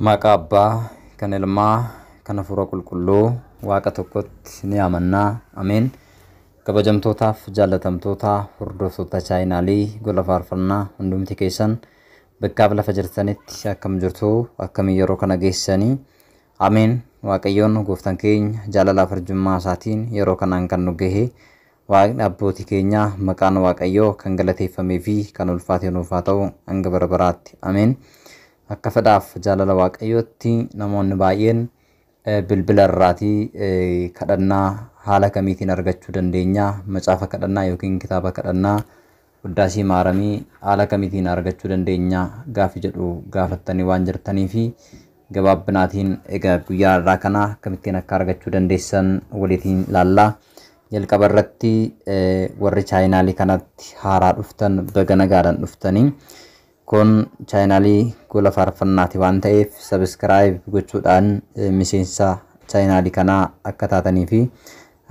Maqaa Abbaa, kan Ilmaa, kan Hafuura Qulqulluu, Waaqa tokkotti ni amannaa. Ameen. Kabajamtootaaf jaallatamtoota hordoftoota chaayinaalii gola faarfannaa hundumti keessan bakkaaf lafa jirtanitti akkam jirtu, akkamiin yeroo kana geessanii. Ameen. Waaqayyoon gooftaan keenya jaalalaaf arjummaa isaatiin yeroo kanaan kan nu gahe Waaqni abbootii keenya maqaan Waaqayyoo kan galateeffamee fi kan ulfaate nuuf haa ta'u hanga bara baraatti. Ameen. Akka fedhaaf jaalala Waaqayyootti namoonni baay'een bilbila irraatii kadhannaa haala kamiitiin argachuu dandeenya, macaafa kadhannaa yookiin kitaaba kadhannaa Uddaasii Maaramii haala kamiitiin argachuu dandeenya gaaffii jedhu gaafattanii waan jirtanii fi gabaabbinaatiin egaa guyyaa irraa kana akkamittiin akka argachuu dandeessan walitiin ilaallaa. Jalqaba irratti warri chaayinaalii kanatti haaraa dhuftan baga nagaadhaan dhuftanii. Kun chaayinaalii gola faarfannaati waan ta'eef sabiskiraayib gochuudhaan miseensa chaayinaalii kanaa akka taatanii fi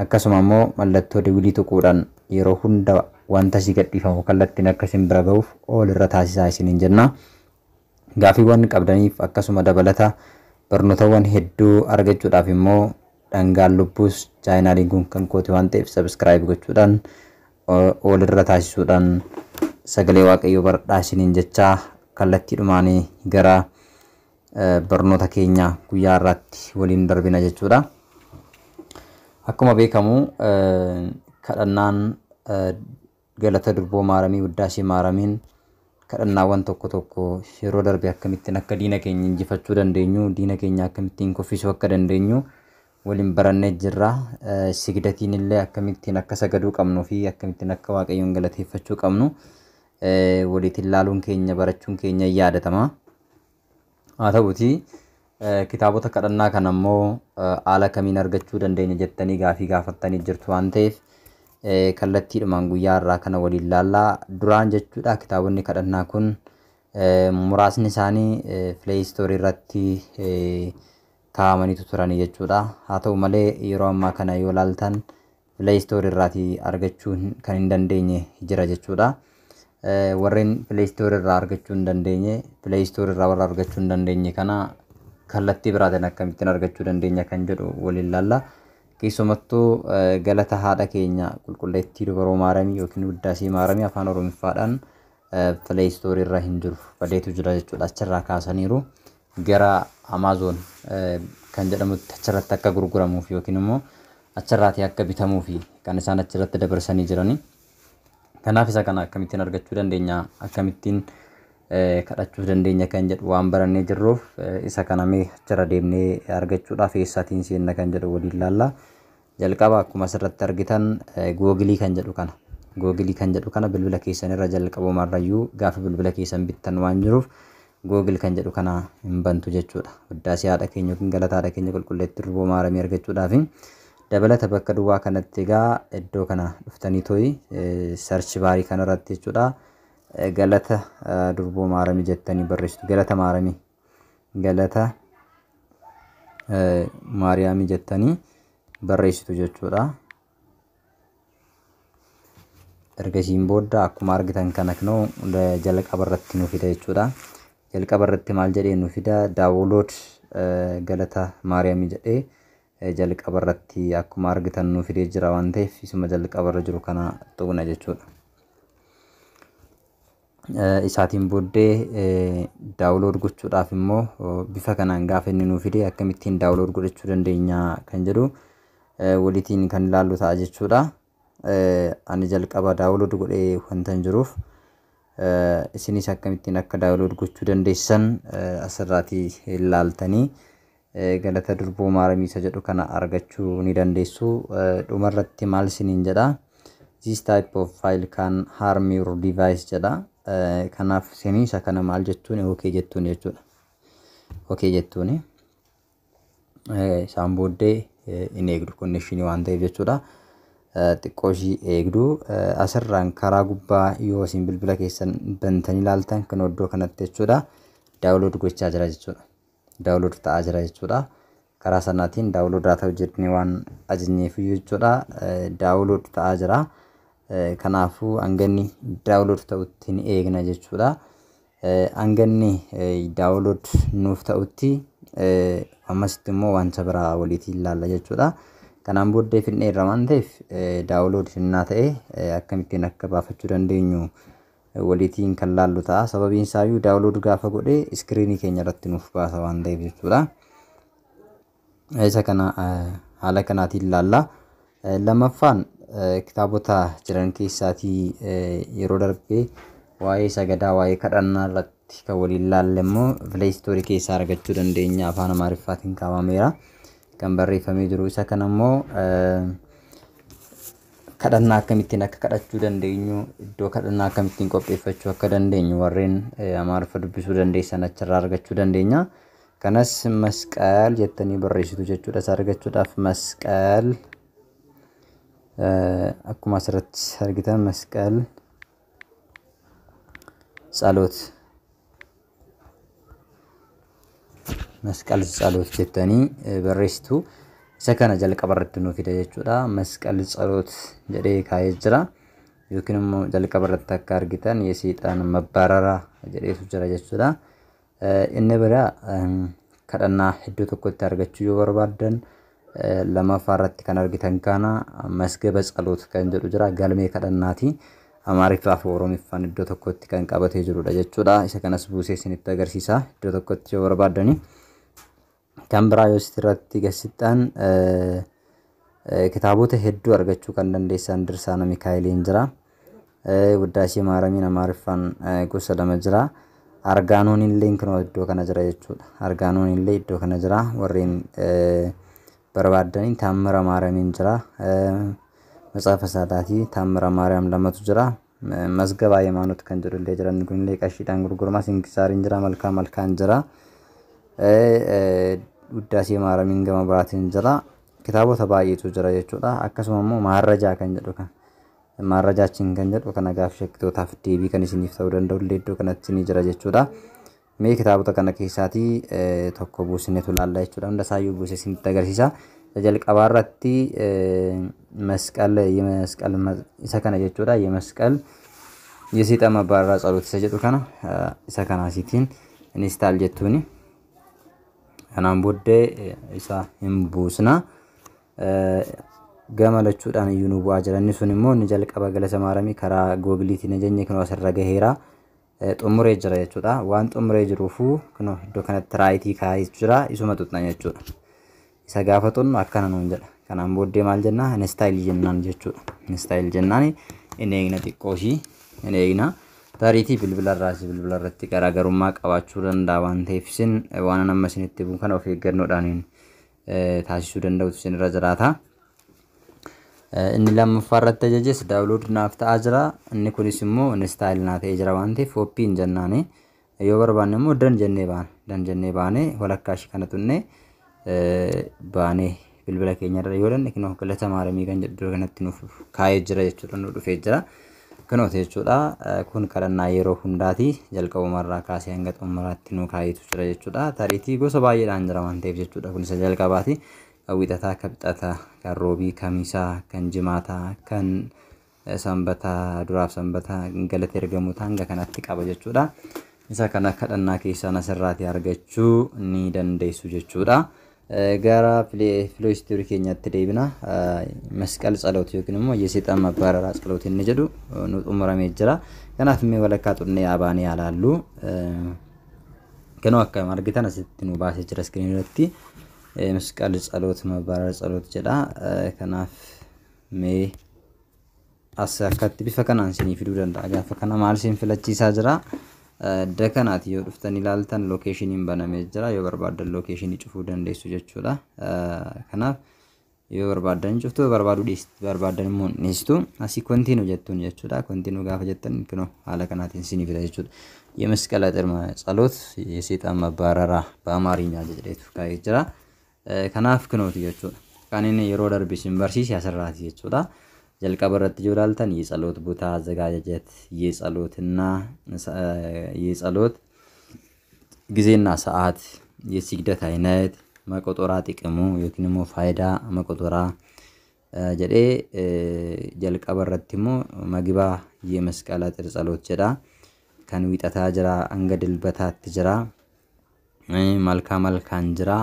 akkasuma immoo mallattoo dawilii tuquudhaan yeroo hunda wanta isin gadhiifamu kallattiin akka isin bira ga'uuf ol irra taasisaa isiniin jenna. Gaaffiiwwan qabdaniif akkasuma dabalata barnootawwan hedduu argachuudhaaf immoo dhangaan lubbuus chaayinaaliin kun kan kooti waan ta'eef sabiskiraayib gochuudhaan ol irra taasisuudhaan sagalee Waaqayyoo baradhaa isiniin jechaa kallattiidhumaan gara barnoota keenya guyyaa irratti waliin darbina jechuudha. Akkuma beekamu kadhannaan galata durboo maaramii Uddaasii Maaramiin kadhannaawwan tokko tokko yeroo darbe akkamittiin akka diina keenya injifachuu dandeenyu, diina keenya akkamittiin kuffisuu akka dandeenyu waliin barannee jirra. Sigdatiin illee akkamittiin akka sagaduu qabnuu fi akkamittiin akka Waaqayyoon galateeffachuu qabnu walitti ilaaluun keenya barachuun keenya yaadatama. Haa ta'uutii kitaabota kadhannaa kana immoo haala kamiin argachuu dandeenya jettanii gaaffii gaafattanii jirtu waan ta'eef kallattiidhumaan guyyaa irraa kana waliin ilaallaa. Duraan jechuudha kitaabonni kadhannaa kun muraasni isaanii Play Store irratti kaa'amaniitu turanii jechuudha. Haa ta'u malee yeroo ammaa kana yoo ilaaltan Play Store irraatii argachuu kan hin dandeenye jira jechuudha. Warreen Play Store irraa argachuu hin dandeenye, Play Store irraa warra argachuu hin dandeenye kana kallattii biraatiin akkamittiin argachuu dandeenya kan jedhu waliin ilaalla. Keessumattuu galata haadha keenya qulqulleettii dubaroo Maaramii yookiin Uddaasii Maaramii afaan Oromiffaadhaan Play Store irra hin jiru, badeetu jira jechuudha. Achirraa kaasaniiru gara Amazon kan jedhamutti achirratti akka gurguramuuf yookiin immoo achirraatii akka bitamuuf kan isaan achirratti dabarsanii jirani. Kanaaf isa kana akkamittiin argachuu dandeenya, akkamittiin kadhachuu dandeenya kan jedhu waan barannee jirruuf isa kana mee achirra deemnee argachuudhaaf eessaatiin seenna kan jedhu waliin ilaalla. Jalqaba akkuma asirratti argitan Googilii kan jedhu kana. Googilii kan jedhu kana bilbila keessan irra jalqabumarrayyuu gaafa bilbila keessan bittan waan jiruuf Googil kan jedhu kana hin bantu jechuudha. Uddaasii haadha keenya yookiin galata haadha keenya qulqulleettii durboo Maaramii argachuudhaaf dabalata bakka duwwaa kanatti egaa iddoo kana dhuftanii to'i sarchi baarii kanarratti jechuudha. Galata durboo Maaramii jettanii barreessitu. Galata Maaramii, galata Maariyaamii jettanii barreessitu jechuudha. Ergasiin booda akkuma argitan kana kunoo jalqaba irratti nu fida jechuudha. Jalqaba irratti maal jedhee nu fida? Daawulood galata Maariyaamii jedhee jalqaba irratti akkuma argitan nu fidee jira waan ta'eef isuma jalqaba irra jiru kana tuqna jechuudha. Isaatiin booddee daawulood gochuudhaaf immoo bifa kanaan gaafa inni nu fide akkamittiin daawulood godhachuu dandeenya kan jedhu walitiin kan ilaallu ta'a jechuudha. Ani jalqaba daawulood godhee wanta hin jiruuf isinis akkamittiin akka daawulood gochuu dandeessan asirraatii ilaaltanii galata durboo Maaramii isa jedhu kana argachuu ni dandeessu. Dhumarratti maal isiniin jedha? This type of file can harm your device jedha. Kanaaf isin isa kana maal jettuun okay jettuun jechuudha. Okay jettuun isaan booddee in eegdu connection waan ta'eef jechuudha. Xiqqoo ishii eegdu asirraan karaa gubbaa yoo isin bilbila keessan bantanii ilaaltan kan iddoo kanatti jechuudha daawulood gochaa jira jechuudha. Daawulood ta'aa jira jechuudha. Karaa sanaatiin daawulood haa ta'u jedhanii waan ajajneef jechuudha. Daawulood ta'aa jira. Kanaafuu hanga inni daawulood ta'utti ni eegna jechuudha. anganni daawunlood nuuf ta'utti ammasitti immoo wanta biraa waliitiin ilaalla jechuudha. Kanaan booddee finnee irra waan ta'eef daawunlood hinnaa ta'e akkamittiin akka baafachuu dandeenyu waliitiin kan laallu ta'a. Sababiin isaayyuu daawunlood gaafa godhee iskiriinii keenya irratti nuuf baasa waan ta'eef jechuudha. Isa kana haala kanaatiin ilaalla. Lammaffaan kitaabota jiran keessaatii yeroo darbee waa'ee sagadaa waa'ee kadhannaa irratti kan waliin ilaalle immoo Play Store keessaa argachuu dandeenya. Afaan Amaariffaatiin kaa'ameera kan barreeffamee jiru. Isa kana immoo kadhannaa akkamittiin akka kadhachuu dandeenyu, iddoo kadhannaa akkamittiin qopheeffachuu akka dandeenyu warreen Amaariffa dubbisuu dandeessan achirraa argachuu dandeenya. Kanas masqal jettanii barreessitu jechuudha. Isa argachuudhaaf masqal akkuma asirratti argitan masqal ጸሎት መስቀል ጸሎት jettanii barreessitu. Isa kana jalqaba irratti nuuf fida jechuudha. Masqal ጸሎት jedhee kaa'ee jira. Yookiin immoo jalqaba irratti akka argitan የሰይጣን መባረራ jedheetu jira jechuudha. Inni biraa kadhannaa iddoo tokkotti argachuu yoo barbaaddan lammaffaa irratti kan argitan kana masgaba ጸሎት kan jedhu jira. Galmee kadhannaati. Amaariffaa fi Oromiffaan iddoo tokkotti kan qabatee jirudha jechuudha. Isa kanas buusee isinitti agarsiisa iddoo tokkotti yoo barbaadani. Kan biraa yoo irratti gasixxan kitaabota hedduu argachuu kan dandeessan Dirsaana Mikaa'eliin jira. Wuddaashee Maaramiin Amaariffaan gosa lama jira. Argaanoon illee kan iddoo kana jira jechuudha. Argaanoon illee iddoo kana jira. Warreen barbaadanii Taammira Maaramiin jira. መጽሐፈ ሰዓታቲ ታምረ ማርያም ለመቱ ጅራ መዝገባ ሃይማኖት kan jedhu illee jiran kun illee qashiidhaan gurgurama sinkisaariin jira malkaan jira Wuddaashee Maaramiin gama biraatiin jira kitaabota baay'eetu jira jechuudha. Akkasuma immoo maarrajaa kan jedhu kan maarrajaachiin kan jedhu kana gaaf shakkitootaaf deebii kan isiniif ta'uu danda'u illee iddoo kanatti ni jira jechuudha. Mee kitaabota kana keessaatii tokko buusineetu laalla jechuudha. Hunda isaayyuu buusee isinitti agarsiisa. jalqabaa irratti መስቀል የመስቀል isa kana jechuudha. የመስቀል የሰይጣን መባረራ ጸሎት isa jedhu kana isa kanaasitiin install jettuuni. Kanaan booddee isa hin buusna gamalachuudhaan iyyuu nu bu'aa jiranni sun immoo inni jalqaba galasa maaramii karaa googliitiin ajajne kan asirra gaheera xumuree jira jechuudha. Waan xumuree jiruufuu kunoo iddoo kanatti raayitii kaa'ee jira isuma tutna jechuudha. Isa gaafatun akkana nuun jedha. Kanaan booddee maal jenna install jennaan jechuudha. Install jennaan inni eegna xiqqooshii inni eegna taariitii bilbilarratti garaagarummaa qabaachuu danda'a waan ta'eef isin waan amma isinitti bu'u kana of eeggannoodhaan taasisuu danda'utu isin irra jiraata. Inni lammaffaa irratti ajajes daawunlood naaf ta'aa jira. Inni kunis immoo install naa ta'ee jira waan ta'eef ooppiin jennaani yoo barbaanne immoo dan jennee baane walakkaa ishii kana tunne baane bilbila keenya irra yoo danne kinoo galata maaramii kan jedhu kanatti nuuf kaa'ee jira jechuudha. Nu dhufee jira kanoota jechuudha. Kun kadhannaa yeroo hundaati jalqabumarraa kaasee hanga xumuraatti nu kaa'eetu jira jechuudha. Taariitii gosa baay'eedhaan jira waan ta'eef jechuudha. Kun isa jalqabaati. Wixataa, kibxataa, kan roobii, kamisaa, kan jimaataa, kan sanbataa, duraaf sanbataa galata ergamoota hanga kanatti qaba jechuudha. Isa kana kadhannaa keessaa asirraatii argachuu ni dandeessu jechuudha. Gara Play Store keenyatti deebina. Masqal ጸሎት yookiin immoo የሰይጣን መባረራ ጸሎት inni jedhu nu xumuramee jira. Kanaaf mee walakkaa xunnee abaanii yaalaallu. Kanoo akka argitan asitti nu baasee jira iskiriinii irratti. Masqal ጸሎት መባረራ ጸሎት jedha. Kanaaf mee as akkatti bifa kanaan isinii fiduu danda'a. Gaafa kana maal isin filachiisaa jira. Dakanaati yoo dhuftan ilaaltan lokeeshiniin banamee jira. Yoo barbaadan lokeeshinii cufuu dandeessu jechuudha. Kanaaf yoo barbaadan cuftu barbaadan immoo dhiistu asii kontiinuu jettuun jechuudha. Kontiinuu gaafa jettan kunoo haala kanaatiin isinii fida jechuudha. የመስቀል ጸሎት የሰይጣን መባረራ በአማርኛ jedheetu kaa'ee jira. Kanaaf kunooti jechuudha. Kan inni yeroo darbe isin barsiise asirraati jechuudha. jalqaba irratti yoo ilaaltan የጸሎት ቦታ አዘጋጀት የጸሎትና የጸሎት ጊዜና ሰዓት የስግደት አይነት መቆጠራ ጥቅሙ የኪንሞ ፋይዳ መቆጠራ ጀዴ jalqaba irratti immoo magiba የመስቀል ጸሎት jedha. kan wiixataa jira hanga dilbataatti jira malkaan jira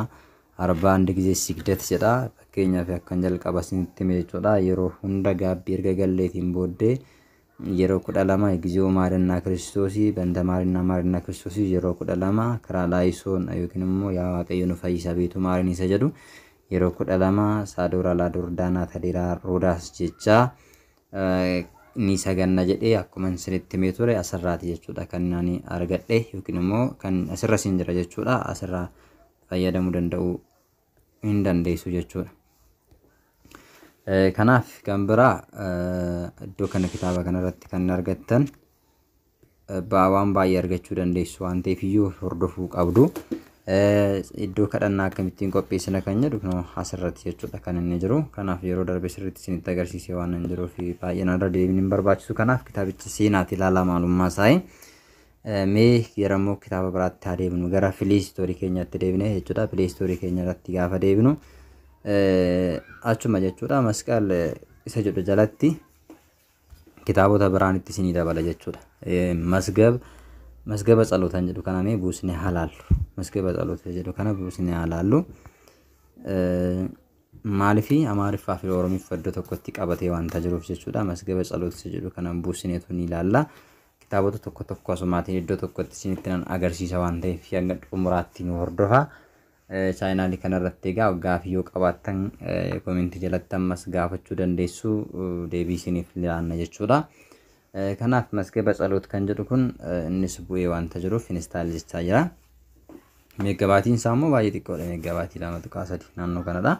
arbaan ጊዜ ሲግደት jedha fakkeenyaaf akkan jalqaba isinitti hime jechuudha yeroo hunda gaabbii erga galleetiin booddee yeroo 12 እግዚኦ ማረና ክርስቶስ በእንተ ማረና ክርስቶስ yeroo 12 karaa laayisoon yookiin immoo yaa waaqayyo nu fayyisa beetu maarin isa jedhu yeroo 12 saadoora laadordaanaa tadiraa roodaas jecha ni saganna jedhee akkuma isinitti hime ture asirraati jechuudha kan ani argadhe yookiin immoo kan asirra siin jira jechuudha asirra fayyadamuu danda'u hin dandeessu jechuudha. Kanaaf kan biraa iddoo kana kitaaba kanarratti kan argattan waan baay'ee argachuu dandeessu waan ta'eef iyyuu hordofuu qabdu. Iddoo kadhannaa akkamittiin qopheessina kan jedhu asirratti jechuudha kan inni jiru. Kanaaf yeroo darbe sirriitti isinitti agarsiisee waan hin jiruuf baay'ee narra deebiin hin barbaachisu. Kanaaf kitaabicha seenaati ilaalaa maalummaa isaa. Mee yerammoo kitaaba biraatti haa deebinu gara Pileestoorii keenyatti deebinee jechuudha. Pileestoorii keenya irratti gaafa deebinu achuma jechuudha masqal isa jedhu jalatti kitaabota biraan itti isinii dabala jechuudha. Masgaba ጸሎታን jedhu kana mee buusnee halaallu. Masgaba ጸሎታ jedhu kana buusnee halaallu. Maalifi Amaariffaa fi Oromiffaa iddoo tokkotti qabatee waanta jiruuf jechuudha. Masgaba ጸሎታ jedhu kana buusneetu ni ilaalla. Kitaabota tokko asumaatiin iddoo tokkotti isinitti nan agarsiisa waan ta'eef hanga xumuraatti nu hordofa. Chaayinaalii kanarratti egaa gaaffii yoo qabaattan koomentii jalatti ammas gaafachuu dandeessu deebii isiniif laanna jechuudha. Kanaaf masgaba ጸሎት kan jedhu kun innis bu'ee waanta jiruuf install jechaa jira. Meeggabaatiin isaa immoo baay'ee xiqqoodha. Meeggabaatii 2.3 naannoo kanadha.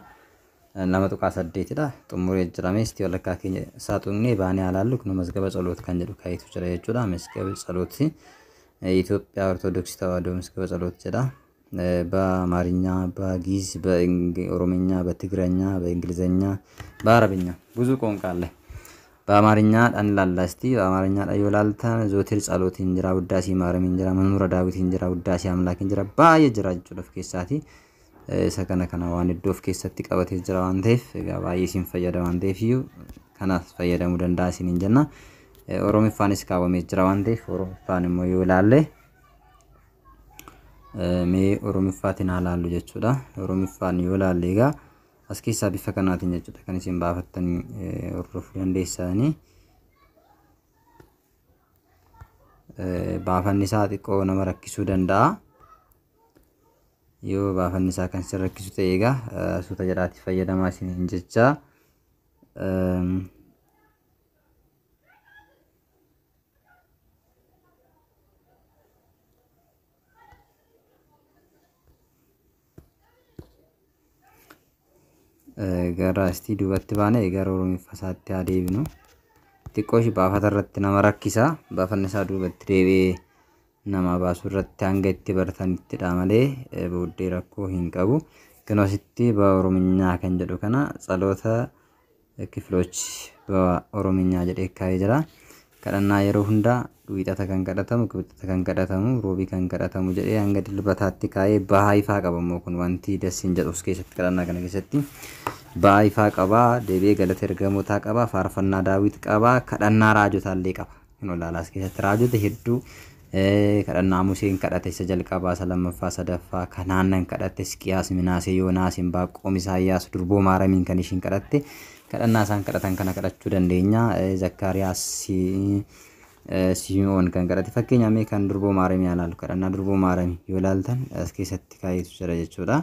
2.8dha. Xumuree jirame isti walakkaa keenya saaxunnee baanee alaallu kun masgaba ጸሎት kan jedhu kaayatu jira jechuudha. Masgaba ጸሎት የኢትዮጵያ ኦርቶዶክስ ተዋሕዶ መስገበ ጸሎት jedha. በአማርኛ በግዕዝ በኦሮምኛ በትግረኛ በእንግሊዘኛ በአረብኛ ብዙ ቋንቋ አለ። በአማርኛ አንላላ እስቲ በአማርኛ ዳዮላልታ ዞትር ጸሎት እንጀራ ውዳሴ ማርያም እንጀራ መዝሙረ ዳዊት እንጀራ ውዳሴ አምላክ እንጀራ ባየ ጅራ ጭለፍ ኬሳቲ ሰከነ ከና ዋን ዶፍ ኬሰቲ ቀበቴ ጅራ ዋንቴፍ ባየ ሲን ፈየደ ዋንቴፍ ዩ ከናስ ፈየደሙ ደንዳሲን እንጀና ኦሮሚፋንስ ካወሜ ጅራ ዋንቴፍ ኦሮሚፋን ሞ ይውላል ሜ ኦሮሚፋቲን አላሉ jechuudha ኦሮሚፋን ይውላል ጋ askeessa bifa kanaatiin jechuudha kan isin baafattan hordofuu dandeessanii baafanni isaa xiqqoo nama rakkisuu danda'a yoo baafanni isaa kan isin rakkisu ta'e egaa suuta jedhaatti fayyadamaa isin jecha gara asti dubatti baane gara Oromiffaatti haa deebinu xiqqooshi baafata irratti nama rakkisa baafanni isaa dubatti deebi'ee nama baasuu irratti hanga itti bartanittidha malee booddee rakkoo hin qabu kanasitti በኦሮምኛ kan jedhu kana ጸሎተ ክፍሎች በኦሮምኛ jedhee kaa'ee jira kadhannaa yeroo hunda wiixata kan kadhatamu kibxata kan kadhatamu roobii kan kadhatamu jedhee hanga dilbataatti kaa'ee baay'ifaa qabamoo kun wanti dasiin jedhus keessatti kadhannaa kana keessatti baay'ifaa qaba deebi'ee galata ergamootaa qaba faarfannaa daawit qaba kadhannaa raajotaallee qaba hin olaalaas keessatti raajota hedduu kadhannaa Museen kadhate isa jalqabaa isa lammaffaa sadaffaa kanaanan kadhate Hisqiyaas Minaasee Yoonaas Baaqoom Isaayyaas Durboo Maaramiin kan ishiin kadhatte kadhannaa isaan kadhatan kana kadhachuu dandeenya Zakkaariyaas Simoon kan kadhate fakkeenyaaf mee kan Durboo Maaramii alaalu kadhannaa Durboo Maaramii yoo ilaaltan as keessatti kaayetu jira jechuudha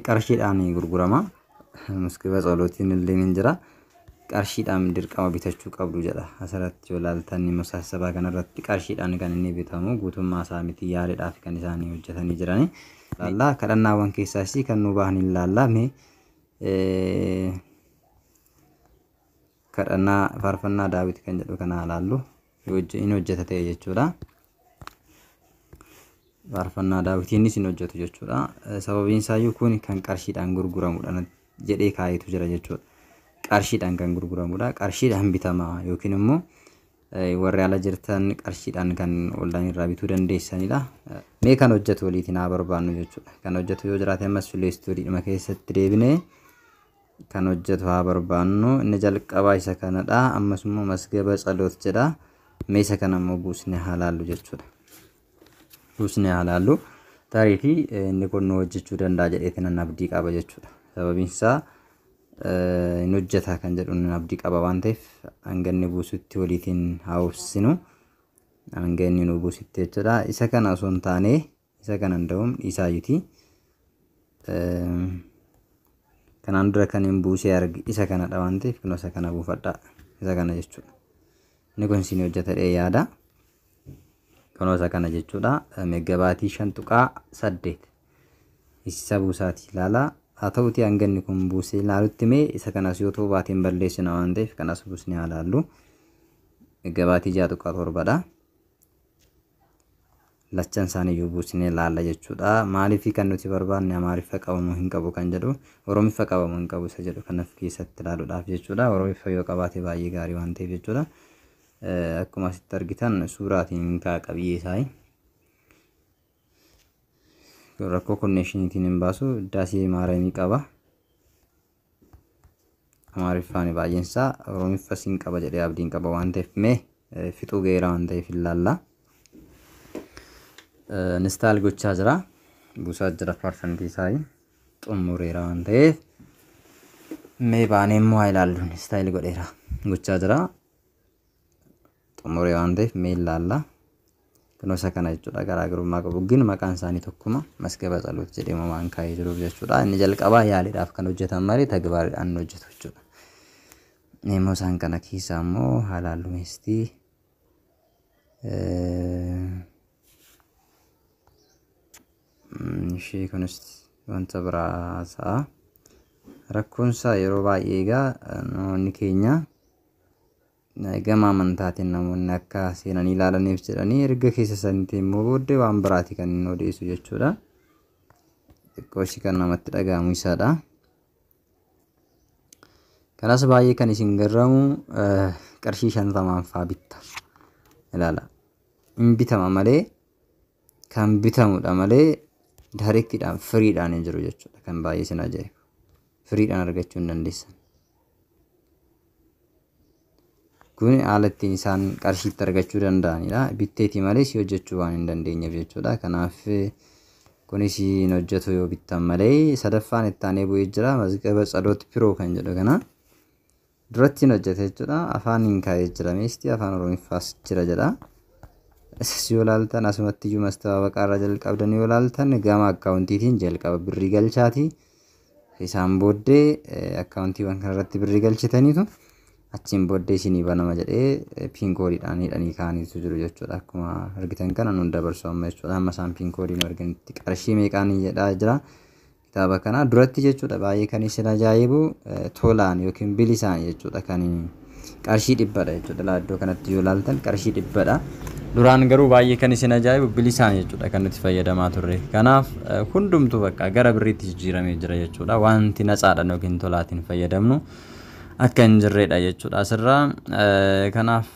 qarshiidhaan gurgurama masgaba ጸሎtiin illee ni jira qarshiidhaan dirqama bitachuu qabdu jedha asirratti yoo ilaaltan musaasabaa kanarratti qarshiidhaan kan inni bitamu guutummaa isaa miti yaaleedhaaf kan isaan hojjetanii jirani laallaa kadhannaawwan keessaas kan nu baahan ilaallaa mee kadhannaa faarfannaa daawit kan jedhu kana ilaallu inni hojjeta ta'e jechuudha faarfannaa daawitiinis inni hojjetu jechuudha sababiin isaayyuu kun kan qarshiidhaan gurguramudha jedhee kaayetu jira jechuudha qarshiidhaan kan gurguramudha qarshiidhaan bitama yookiin immoo warri ala jirtan qarshiidhaan kan online irraa bituu dandeessanidha mee kan hojjetu waliitiin haa barbaannu jechuudha kan hojjetu yoo jiraate ammas Pileestoorii dhuma keessatti deebinee kan hojjetu haa barbaannu. Inni jalqabaa isa kanadha. Ammas immoo masgaba tsaloot jedha. Mee isa kana immoo buusnee haa laallu jechuudha. Buusnee haa laallu. Tarii inni kun nu hojjechuu danda'a jedheetiin nan abdii qaba jechuudha. Sababiin isaa inni hojjetaa kan jedhu nan abdii qaba waan ta'eef hanga inni buusutti waliitiin haa obsinu. Hanga inni nu buusutti jechuudha. Isa kana osoo hin taane isa kana hunda'uun dhiisaayyuti. Kanaan dura kan hin buusee argi isa kanadha waan ta'eef kunoo isa kana buufadha. Isa kana jechuudha. Inni kun isin hojjetadhee yaada. Kunoo isa kana jechuudha. Meeggabaatii 5.8 isa buusaati ilaala. Haa ta'uti hanga inni kun buusee ilaalutti mee isa kanas yoo ta'u baatiin balleessina waan ta'eef kanas buusnee haa laallu. Meeggabaatii 6.7dha. Lachan isaaniiyyuu buusnee ilaalla jechuudha. Maaliif kan nuti barbaanne Amaariffa qabamuu hin qabu kan jedhu Oromiffa qabamuu hin qabu isa jedhu kan of keessatti ilaaluudhaaf jechuudha. Oromiffa yoo qabaate baay'ee gaarii waan ta'eef jechuudha. Akkuma asitti argitan suuraatiin qabiyyee isaa rakkoo konneeshiniitiin hin baasu daasii maaramii qaba. Amaariffaan baay'een isaa Oromiffa siin qaba jedhee abdiin qaba waan ta'eef mee fixuu geera waan ta'eef ilaalla. Instaal gochaa jira. Buusaa jira parsantii isaa xumureera waan ta'eef mee baanee immoo haa ilaallu. Instaal godheera gochaa jira. Xumuree waan ta'eef mee ilaalla. Kunoo isa kana jechuudha. Garaagarummaa qabu gin maqaan isaanii tokkuma masgaba tsaloot jedhee waan kaa'ee jiruuf jechuudha. Inni jalqabaa yaaliidhaaf kan hojjetan malee tagbaariidhaan hojjetu jechuudha. Immoo isaan kana keessaa immoo haa ilaallu meestii ishee kunis wanta biraa ta'a. Rakkoon isaa yeroo baay'ee egaa namoonni keenya gama amantaatiin namoonni akka seenanii ilaalaniif jedhanii erga keessa saniitii immoo booddee waan biraati kan inni odeessu jechuudha. Xiqqoo ishii kan namatti dhaga'amu isaadha. Kanas baay'ee kan isin garraamu qarshii 50 fa'aa bitta. Ilaala. Hin bitama malee kan bitamudha malee direktiidhaan firiidhaan hin jiru jechuudha. Kan baay'ee isin ajaa'ibu. Firiidhaan argachuu hin dandeessan. Kun haala ittiin isaan qarshiitti argachuu danda'anidha. Bitteetii malee si hojjechuu waan hin dandeenyeef jechuudha. Kanaaf kunis hin hojjetu yoo bittan malee. Sadaffaan itti aanee bu'ee jira. Masgaba tsaloot piroo kan jedhu kana duratti hin hojjete jechuudha. Afaan hin kaa'ee jira. Meestii afaan Oromiffaas jira jedha. Yoo ilaaltan asumatti iyyuu mastaawaqaa irra jalqabdan yoo ilaaltan gama akkaawuntiitiin jalqaba birrii galchaati. Isaan booddee akkaawuntiiwwan kanarratti birrii galchitaniitu achiin booddee isinii banama jedhee piinkoodiidhaan hidhanii kaa'aniitu jiru jechuudha. Akkuma argitan kana nuun dabarsu amma jechuudha. Amma isaan piinkoodiin arganitti qarshii meeqaan jedhaa jira. Kitaaba kana duratti jechuudha baay'ee kan isin ajaa'ibu tolaan yookiin bilisaan jechuudha kan qarshii 100dha jechuudha. Iddoo kanatti yoo ilaaltan qarshii 100dha. Duraan garuu baay'ee kan isin ajaa'ibu bilisaan jechuudha kan nuti fayyadamaa turre. Kanaaf hundumtu bakka gara birriitti jijjiiramee jira jechuudha. Wanti nacaadhaan yookiin tolaatiin fayyadamnu akka hin jirredha jechuudha asirraa. Kanaaf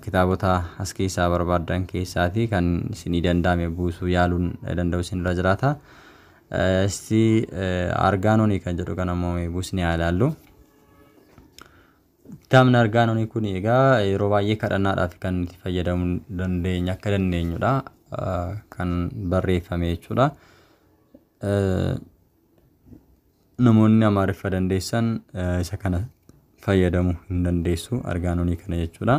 kitaabota as keessaa barbaadan keessaati kan isinii danda'ame buusuu yaaluun danda'u isinirra jiraata. Isti argaanonii kan jedhu kan ammoo buusnee haa ilaallu. Kitaabni argaanonii kun egaa yeroo baay'ee kadhannaadhaaf kan itti fayyadamuu dandeenya akka dandeenyudha kan barreeffame jechuudha. Namoonni Amaariffa dandeessan isa kana fayyadamuu hin dandeessu argaanonii kana jechuudha.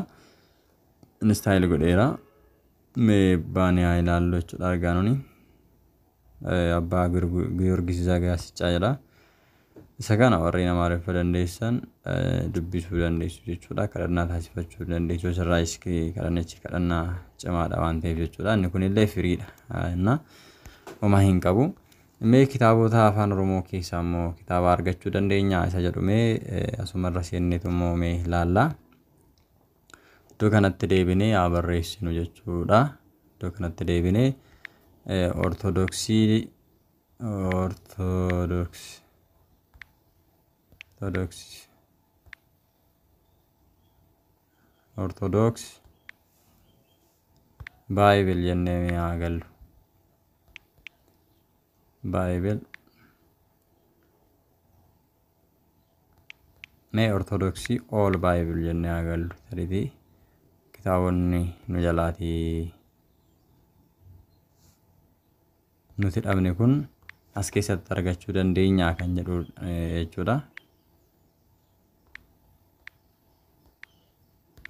Instaayil godheera. Mee baanee haa ilaallu jechuudha argaanonii. Abbaa Giyoorgis Zagaasichaa jedha. Isa kana warreen Amaariffa dandeessan dubbisuu dandeessu jechuudha. Kadhannaa taasifachuu dandeessu. Asirraayis kadhannichi kadhannaa cimaadha waan ta'eef jechuudha. Inni kunillee firiidha. Innaa homaa hin qabu. Mee kitaabota afaan Oromoo keessaa immoo kitaaba argachuu dandeenya isa jedhu mee asumarra seenneetu immoo mee ilaalla. Iddoo kanatti deebinee haa barreessinu jechuudha. Iddoo kanatti deebinee ortodoksii Baay'il jennee haa gallu. Baay'il Mee ortodoksii all bible jennee agallu tarii kitaabonni nu jalaatii nuti dhabne kun as keessatti argachuu dandeenya kan jedhu jechuudha.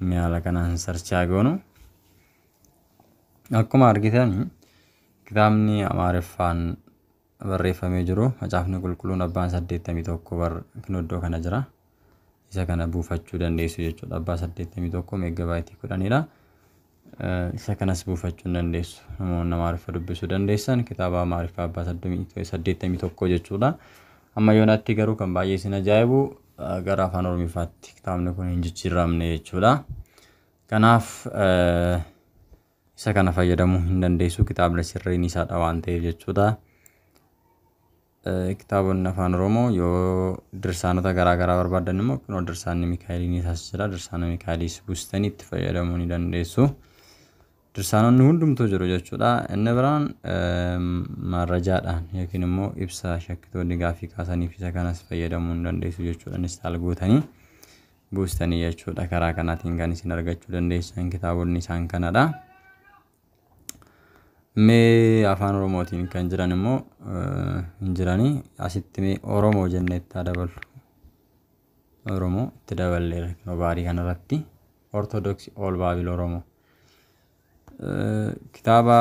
Miyaala kanaan sarchaa goonu akkuma argitan kitaabni Amaariffaan barreeffamee jiru macaafni qulqulluun abbaan 81 iddoo kana jira. Isa kana buufachuu dandeessu jechuudha. Abbaa 81 meegaabaayitii 10dha. Isa kanas buufachuu dandeessu. Namoonni Amaariffa dubbisuu dandeessan kitaaba Amaariffaa abbaa 81 jechuudha. Amma yoonatti garuu kan baay'ee isin ajaa'ibu gara afaan Oromiffaatti kitaabni kun hin jijjiiramne jechuudha. Kanaaf isa kana fayyadamuu hin dandeessu. Kitaabni sirriin isaadha waan ta'eef jechuudha. Kitaabonni afaan Oromoo yoo dirsaanota garaa garaa barbaadan immoo kunoo dirsaanni Mikaa'eliin isaas jira. Dirsaana Mikaa'eliis buustanii itti fayyadamuu ni dandeessu. Dirsaanonni hundumtuu jiru jechuudha. Inni biraan marrajaadhaan yookiin immoo ibsa shakkitoonni gaaffii kaasaniif isa kanas fayyadamuu ni dandeessu jechuudha. Innis gootanii buustanii jechuudha. Karaa kanaatiin kan isin argachuu dandeessan kitaabonni isaan kanadha. Mee afaan Oromootiin kan jiran immoo hin jiranii asitti mee Oromoo jennee itti daballu. Oromoo itti daballeera kunoo baarii kanarratti Ortodoksii all bible Oromoo. Kitaaba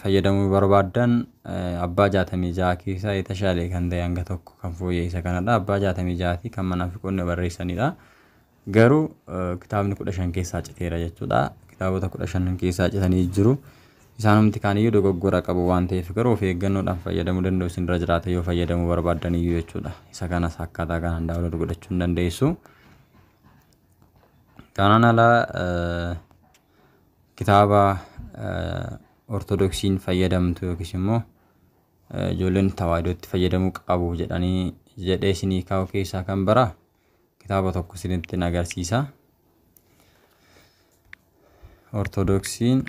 fayyadamuu barbaadan abbaa 66 keessaa የተሻለ kan ta'e hanga tokko kan fooyyee isa kanadha. Abbaa 66 kan manaafiqoonni barreessanidha. Garuu kitaabni 15 keessaa citeera jechuudha. Kitaabota 15 keessaa citanii jiru. Isaanumti kaaniyyuu dogoggora qabu waan ta'eef garuu of eeggannoodhaan fayyadamuu danda'u isin irra jiraata yoo fayyadamuu barbaadaniyyuu jechuudha. Isa kanas akkaataa kanaan daawwatu godhachuu hin dandeessu. Kanaan alaa kitaaba ortodoksiin fayyadamtu yookiis immoo ijoolleen tawaahidootti fayyadamuu qabu jedhee isinii kaa'u keessaa kan bara kitaaba tokko isinitti agarsiisa. Ortodoksiin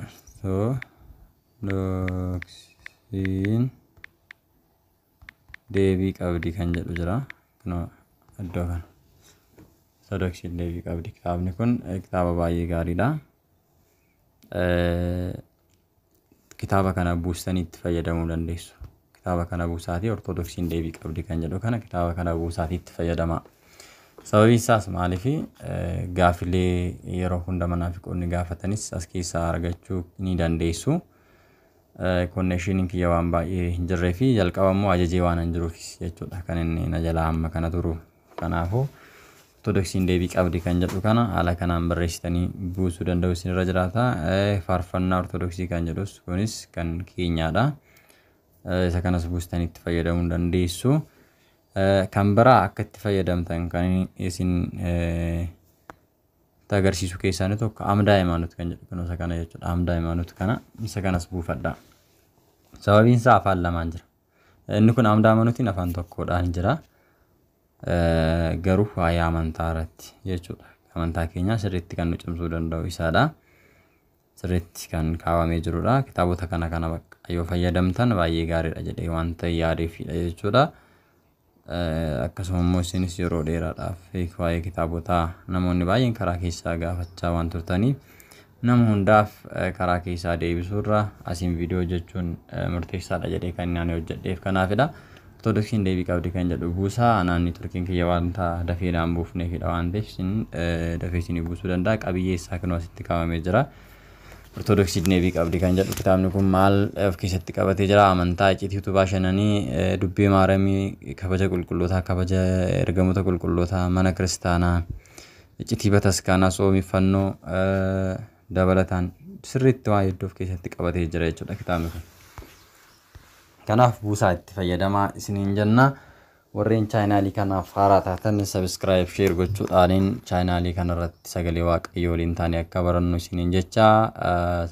deebii qabdi kan jedhu jira. Kunoo iddoo kana. Ortodoksiin deebii qabdi. Kitaabni kun kitaaba baay'ee gaariidha. Kitaaba kana buustanii itti fayyadamuu dandeessu. Kitaaba kana buusaatii ortodoksiin deebii qabdi kan jedhu kana kitaaba kana buusaatii itti fayyadamaa. Sababiin isaas maaliifi gaaffilee yeroo hunda manaafiqoonni gaafatanis as keessaa argachuu ni dandeessu. Konneeshiniin kiyya waan baay'ee hin jirree fi jalqaba immoo ajajee waan hin jiruufis jechuudha kan inni na jalaa amma kana turu. Kanaafuu ortodoksiin deebii qabdi kan jedhu kana haala kanaan barreessitanii buusuu danda'u isin irra jiraata. Faarfannaa ortodoksii kan jedhus kunis kan keenyaadha. Isa kanas buustanii itti fayyadamuu dandeessu. Kan biraa akka itti fayyadamtan kan isin agarsiisu keessaa tokko amdaa imaanut kan jedhu kunuunsa kana jechuudha. Amdaa imaanut kana isa kanas buufadha. Sababiin isaa afaan lamaan jira. Inni kun amdaa imaanutiin afaan tokkodhaan jira. Garuu waa'ee amantaa irratti jechuudha. Amantaa keenya sirriitti kan nu cimsuu danda'u isaadha. Sirriitti kan kaawwamee jirudha. Kitaabota kana yoo fayyadamtan baay'ee gaariidha jedhee waan ta'e yaadeefidha jechuudha. Akkasuma immoo isinis yeroo dheeraadhaaf waa'ee kitaabotaa namoonni baay'een karaa keessaa gaafachaa waan turtaniif nama hundaaf karaa keessaa deebisuurra asiin viidiyoo jechuun murteessaadha jedhee kan inni hojjedheef kanaafidha. Ortodoksiin deebii qabdi kan jedhu buusaa naanni turkiin kiyya waanta dafeedhaan buufneefidha waan ta'eef isin dafee isinii buusuu danda'a. Qabiyyee isaa kunoo asitti kaawwamee jira. Ortodoksiin deebii qabdi kan jedhu kitaabni kun maal of keessatti qabatee jira? Amantaa icciitii utubaa shananii, dubbii maaramii, kabaja qulqullootaa, kabaja ergamoota qulqullootaa, mana kiristaanaa, icciitii bataskaanaa, soomifannoo dabalataan sirriitti waa hedduu of keessatti qabatee jira jechuudha kitaabni kun. Kanaaf buusaa itti fayyadamaa isiniin jenna. Warreen chaanaalii kanaaf haaraa taatan subscribe share gochuudhaan chaanaalii kanarratti sagalee waaqayyoo waliin taane akka barannu isiniin jecha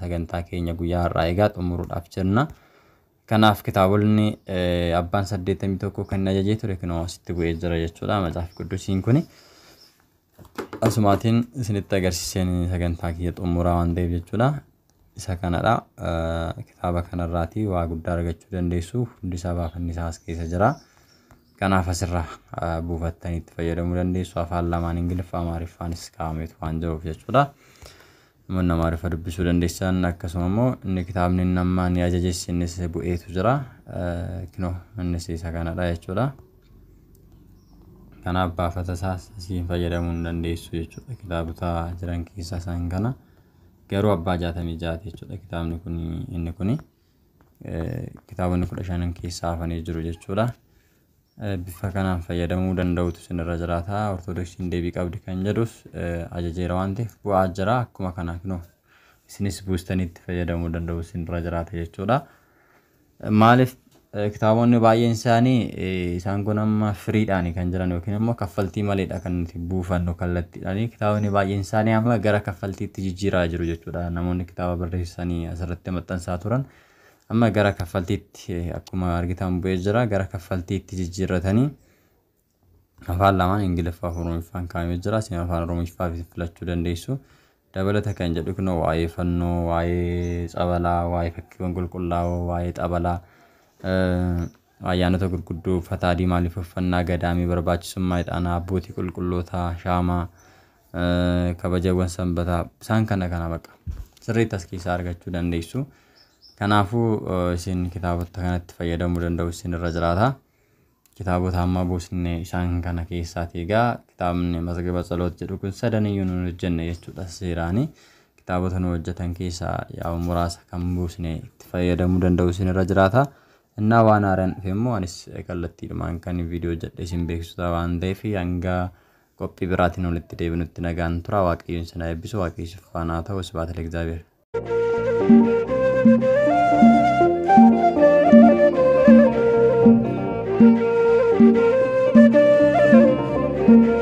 sagantaa keenya guyyaa har'aa egaa xumuruudhaaf jirna. Kanaaf kitaabonni abbaan 81 kan ajajee ture kunoo asitti bu'ee jira jechuudha. Macaafa quddusiin kuni asumaatiin isinitti agarsiiseen sagantaa kiyya xumuraa waan ta'eef jechuudha. Isa kanadha. Kitaaba kanarraatii waa guddaa argachuu dandeessu. Hundi isaa baafanni isaa as keessa jira. kanaaf asirra buufattanii itti fayyadamuu dandeessu. Afaan lamaan Ingiliffaa Amaariffaanis kaa'ameetu waan jiruuf jechuudha. Namoonni Amaariffa dubbisuu dandeessan akkasuma immoo inni kitaabni nama ni ajajeessi innis bu'eetu jira. Kinoo innis isa kanadha jechuudha. Kanaaf baafata isaas asiin fayyadamuu dandeessu jechuudha. Kitaabota jiran keessaa isaan kana garuu abbaa 66 jechuudha. Kitaabni kun inni kun kitaabonni 15 keessaa hafanii jiru jechuudha. Bifa kanaan fayyadamuu danda'utu sinirra jiraata. Ortodoksiin deebii qabdi kan jedhus ajajeera waan ta'eef bu'aa jira. Akkuma kana kinoo isinis buustaniitti fayyadamuu danda'u sinirra jiraata jechuudha. Maaliif kitaabonni baay'een isaanii isaan kun amma firiidhaan kan jiran yookiin immoo kaffaltii maleedha kan nuti buufannu kallattiidhaan. Kitaabonni baay'een isaanii amma gara kaffaltiitti jijjiiraa jiru jechuudha. Namoonni kitaaba barreessanii asirratti maxxansaa turan amma gara kaffaltiitti akkuma argitan bu'ee jira. Gara kaffaltiitti jijjiirratanii afaan lamaan Ingiliffaa fi Oromiffaan kaa'amee jira. Isin afaan Oromiffaa filachuu dandeessu. Dabalata kan jedhu kunoo waa'ee fannoo, waa'ee tsabalaa, waa'ee fakkiiwwan qulqullaa'oo, waa'ee xabalaa, ayyaanota gurguddoo, uffata adii maaliif uffannaa, gadaamii, barbaachisummaa ixaanaa, abbootii qulqullootaa, shaamaa, kabajawwan sanbataa isaan kana baqa sirriitti as keessaa argachuu dandeessu. Kanaafuu isin kitaabota kanatti fayyadamuu danda'u isinirra jiraata. Kitaabota amma buusne isaan kana keessaati egaa kitaabni Mazgaba Tsaloot jedhu kun sadaniyyuu nu hojjenne jechuudha. Seeraanii kitaabota nu hojjetan keessaa yaa muraasa kan buusne itti fayyadamuu danda'u isinirra jiraata. Innaa waan haaraan dhufe immoo anis kallattiidhumaan kan viidiyoo jedhe isin beeksisuudha waan ta'eef hanga qophii biraatiin walitti deebinutti nagaan tura. Waaqayyoon isin haa eebbisu. Waaqayyo siif faana ta'u. Sibhaata Egzaabeer. Thank you.